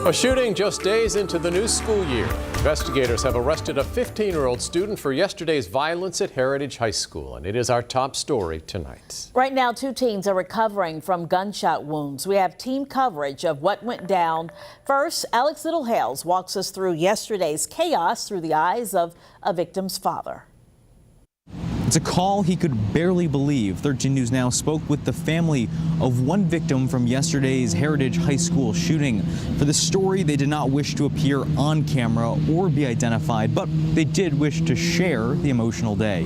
A shooting just days into the new school year. Investigators have arrested a 15-year-old student for yesterday's violence at Heritage High School, and it is our top story tonight. Right now, 2 teens are recovering from gunshot wounds. We have team coverage of what went down. First, Alex Littlehales walks us through yesterday's chaos through the eyes of a victim's father. It's a call he could barely believe. 13 News Now spoke with the family of one victim from yesterday's Heritage High School shooting. For the story, they did not wish to appear on camera or be identified, but they did wish to share the emotional day.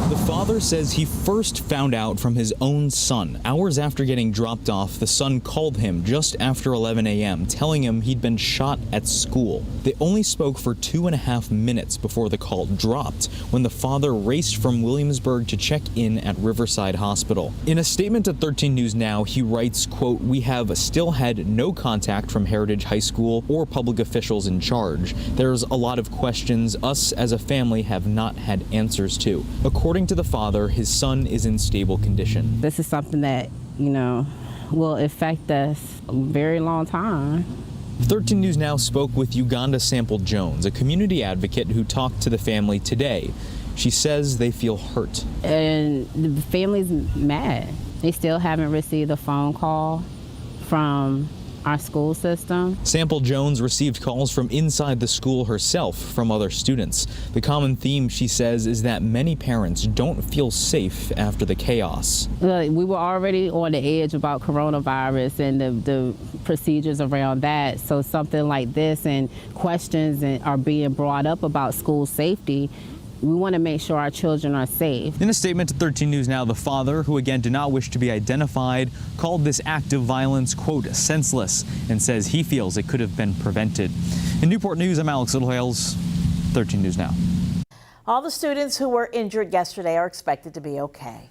The father says he first found out from his own son. Hours after getting dropped off, the son called him just after 11 a.m., telling him he'd been shot at school. They only spoke for 2.5 minutes before the call dropped, when the father raced from Williamsburg to check in at Riverside Hospital. In a statement to 13 News Now, he writes, quote, "We have still had no contact from Heritage High School or public officials in charge. There's a lot of questions us as a family have not had answers to." According to the father, his son is in stable condition. This is something that, will affect us a very long time. 13 News Now spoke with Uganda Sample Jones, a community advocate who talked to the family today. She says they feel hurt. And the family's mad. They still haven't received a phone call from our school system. Sample Jones received calls from inside the school herself from other students. The common theme, she says, is that many parents don't feel safe after the chaos. We were already on the edge about coronavirus and the procedures around that. So something like this and questions are being brought up about school safety. We want to make sure our children are safe. In a statement to 13 News Now, the father, who again did not wish to be identified, called this act of violence, quote, senseless, and says he feels it could have been prevented. In Newport News, I'm Alex Littlehales, 13 News Now. All the students who were injured yesterday are expected to be okay.